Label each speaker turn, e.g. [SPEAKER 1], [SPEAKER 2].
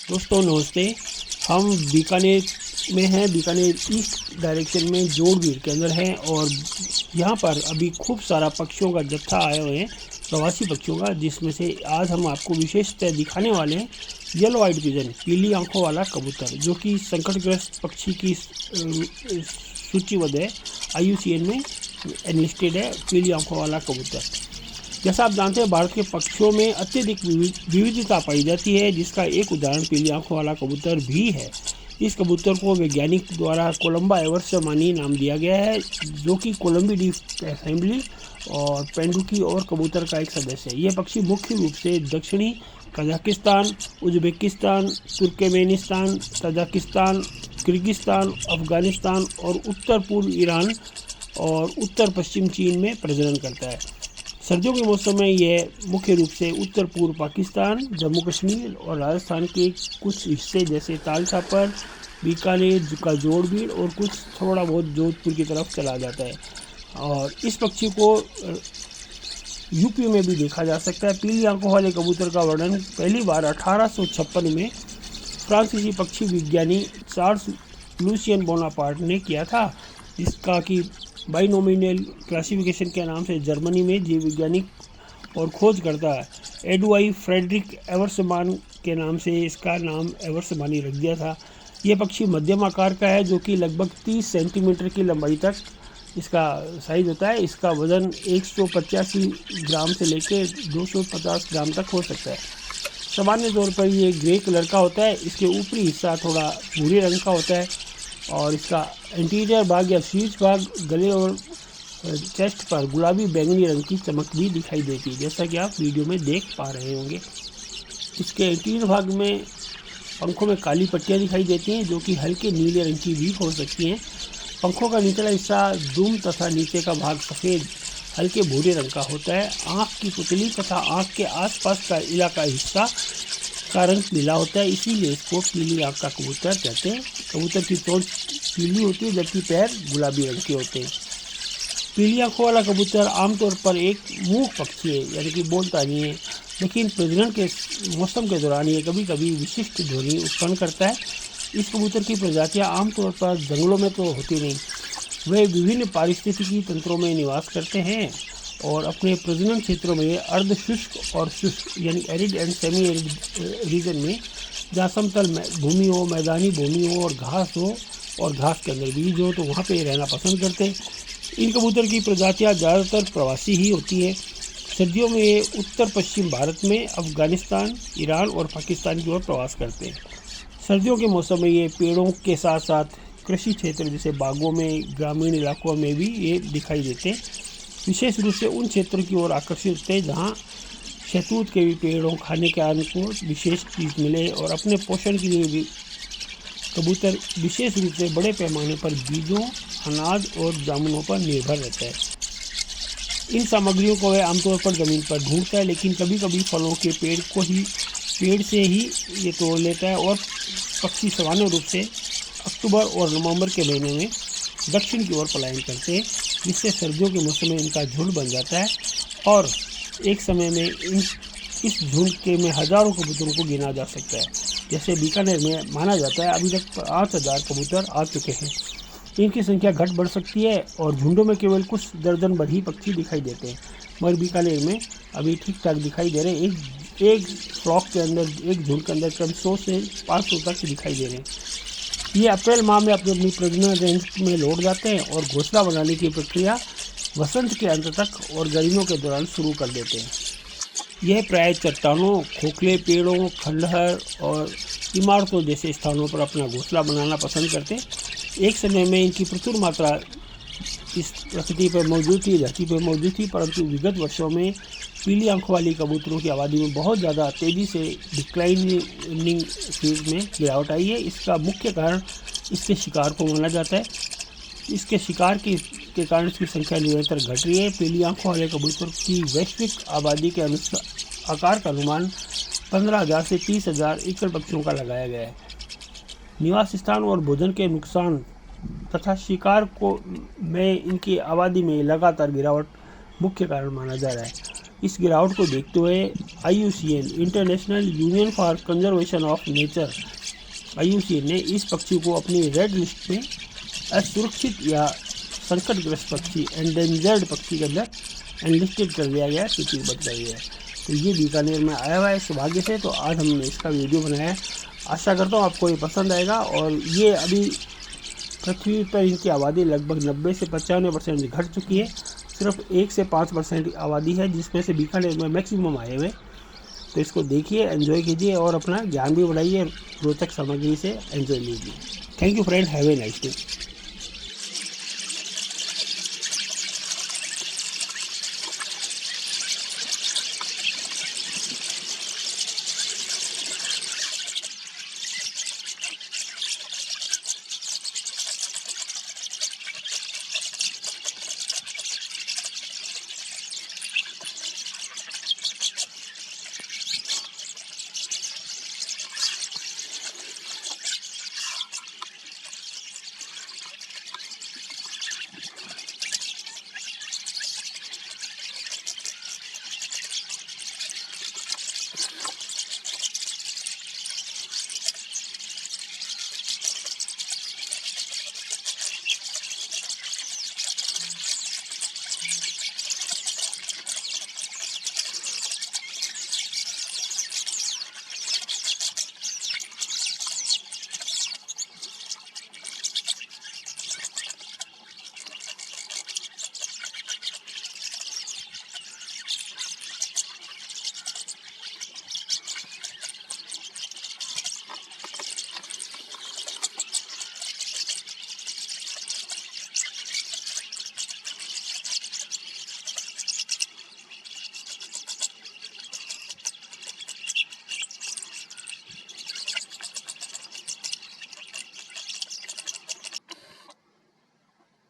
[SPEAKER 1] दोस्तों नमस्ते। हम बीकानेर में हैं, बीकानेर ईस्ट डायरेक्शन में जोड़बीड़ के अंदर हैं और यहाँ पर अभी खूब सारा पक्षियों का जत्था आए हुए हैं, प्रवासी पक्षियों का, जिसमें से आज हम आपको विशेषतः दिखाने वाले हैं येलो आइड पिजन, पीली आंखों वाला कबूतर, जो कि संकटग्रस्त पक्षी की सूचीबद्ध है, IUCN में एनलिस्टेड है। पीली आंखों वाला कबूतर, जैसा आप जानते हैं, भारत के पक्षियों में अत्यधिक विविधता पाई जाती है, जिसका एक उदाहरण पीली आंखों वाला कबूतर भी है। इस कबूतर को वैज्ञानिक द्वारा कोलंबा एवर्समानी नाम दिया गया है, जो कि कोलंबिडी असेंबली और पेंडुकी और कबूतर का एक सदस्य है। यह पक्षी मुख्य रूप से दक्षिणी Kazakhstan, Uzbekistan, Turkmenistan, Tajikistan, Kyrgyzstan, Afghanistan और उत्तर पूर्व ईरान और उत्तर पश्चिम चीन में प्रजनन करता है। सर्दियों के मौसम में यह मुख्य रूप से उत्तर पूर्व पाकिस्तान, जम्मू कश्मीर और राजस्थान के कुछ हिस्से जैसे ताल छापर, बीकानेर का जोड़बीड़ और कुछ थोड़ा बहुत जोधपुर की तरफ चला जाता है। और इस पक्षी को यूपी में भी देखा जा सकता है। पीली आंखों वाले कबूतर का वर्णन पहली बार 1856 में फ्रांसीसी पक्षी विज्ञानी चार्ल्स लूसियन बोनापार्ट ने किया था, जिसका कि बाइनोमिनल क्लासिफिकेशन के नाम से जर्मनी में जीव वैज्ञानिक और खोजकर्ता एडुआई फ्रेडरिक एवर्समान के नाम से इसका नाम एवर्समानी रख दिया था। यह पक्षी मध्यम आकार का है, जो कि लगभग 30 सेंटीमीटर की लंबाई तक इसका साइज होता है। इसका वजन 185 ग्राम से लेकर 250 ग्राम तक हो सकता है। सामान्य तौर पर ये ग्रे कलर का होता है। इसके ऊपरी हिस्सा थोड़ा भूरे रंग का होता है और इसका इंटीरियर भाग या शीर्ष भाग, गले और चेस्ट पर गुलाबी बैंगनी रंग की चमक भी दिखाई देती है, जैसा कि आप वीडियो में देख पा रहे होंगे। इसके इंटीरियर भाग में पंखों में काली पट्टियां दिखाई देती हैं, जो कि हल्के नीले रंग की भी हो सकती हैं। पंखों का निचला हिस्सा दुम तथा नीचे का भाग सफ़ेद हल्के भूरे रंग का होता है। आँख की पुतली तथा आँख के आसपास का इलाका हिस्सा का रंग पीला होता है, इसीलिए इसको पीली आँख का कबूतर कहते हैं। कबूतर की चोंच पीली होती है, जबकि पैर गुलाबी रंग के होते हैं। पीली आँखों वाला कबूतर आमतौर पर एक मूक पक्षी है, यानी कि बोलता नहीं है, लेकिन प्रजनन के मौसम के दौरान ये कभी कभी विशिष्ट ध्वनि उत्पन्न करता है। इस कबूतर की प्रजातियाँ आमतौर पर जंगलों में तो होती नहीं, वे विभिन्न पारिस्थितिकी तंत्रों में निवास करते हैं और अपने प्रजनन क्षेत्रों में अर्ध शुष्क और शुष्क यानी arid and semi arid region में, जहाँ समतल भूमि हो, मैदानी भूमि हो और घास हो और घास के अंदर बीज हो, तो वहाँ पे रहना पसंद करते हैं। इन कबूतर की प्रजातियाँ ज़्यादातर प्रवासी ही होती हैं। सर्दियों में ये उत्तर पश्चिम भारत में अफगानिस्तान, ईरान और पाकिस्तान की ओर प्रवास करते हैं। सर्दियों के मौसम में ये पेड़ों के साथ साथ कृषि क्षेत्र जैसे बागों में, ग्रामीण इलाकों में भी ये दिखाई देते हैं। विशेष रूप से उन क्षेत्रों की ओर आकर्षित होते हैं जहाँ शहतूत के भी पेड़ों खाने के आने को विशेष चीज़ मिले, और अपने पोषण के लिए भी कबूतर विशेष रूप से बड़े पैमाने पर बीजों, अनाज और जामुनों पर निर्भर रहता है। इन सामग्रियों को वह आमतौर पर ज़मीन पर ढूंढता है, लेकिन कभी कभी फलों के पेड़ से ही ये तोड़ लेता है। और पक्षी सामान्य रूप से अक्टूबर और नवंबर के महीने में दक्षिण की ओर पलायन करते हैं, जिससे सर्दियों के मौसम में इनका झुंड बन जाता है और एक समय में इस झुंड के में हज़ारों कबूतरों को गिना जा सकता है। जैसे बीकानेर में माना जाता है अभी तक 5000 कबूतर आ चुके हैं। इनकी संख्या घट बढ़ सकती है और झुंडों में केवल कुछ दर्जन भर ही पक्षी दिखाई देते हैं, मगर बीकानेर में अभी ठीक ठाक दिखाई दे रहे हैं। एक फ्लॉक के अंदर, एक झुंड के अंदर कम 100 से 500 तक दिखाई दे रहे हैं। ये अप्रैल माह में अपनी प्रजनन रेंज में लौट जाते हैं और घोंसला बनाने की प्रक्रिया वसंत के अंत तक और गर्मियों के दौरान शुरू कर देते हैं। यह प्राय चट्टानों, खोखले पेड़ों, खंडहर और इमारतों जैसे स्थानों पर अपना घोंसला बनाना पसंद करते हैं। एक समय में इनकी प्रचुर मात्रा इस प्रकृति पर मौजूद थी, धरती पर मौजूद थी, परंतु विगत वर्षों में पीली आंखों वाली कबूतरों की आबादी में बहुत ज़्यादा तेज़ी से डिक्लाइनिंग फेज में गिरावट आई है। इसका मुख्य कारण इसके शिकार को माना जाता है। इसके शिकार के कारण इसकी संख्या निरंतर घट रही है। पीली आंखों वाले कबूतर की वैश्विक आबादी के अनुसार आकार का अनुमान 15,000 से 30,000 एकड़ पक्षियों का लगाया गया है। निवास स्थान और भोजन के नुकसान तथा शिकार में इनकी आबादी में लगातार गिरावट मुख्य कारण माना जा रहा है। इस गिरावट को देखते हुए IUCN international union for conservation of nature IUCN ने इस पक्षी को अपनी रेड लिस्ट में असुरक्षित या संकटग्रस्त पक्षी एंडेंजर्ड पक्षी के अंदर एनलिस्टेड कर दिया गया, सूचीबद्ध कर दिया है। तो ये बीकानेर में आया हुआ है सौभाग्य से, तो आज हमने इसका वीडियो बनाया है। आशा करता हूँ आपको ये पसंद आएगा। और ये अभी पृथ्वी पर इनकी आबादी लगभग 90 से 95% घट चुकी है। सिर्फ 1 से 5% आबादी है जिसमें से बीकानेर में मैक्सिमम आए हुए। तो इसको देखिए, एंजॉय कीजिए और अपना ज्ञान भी बढ़ाइए, रोचक सामग्री से एंजॉय लीजिए। Thank you friend, have a nice day.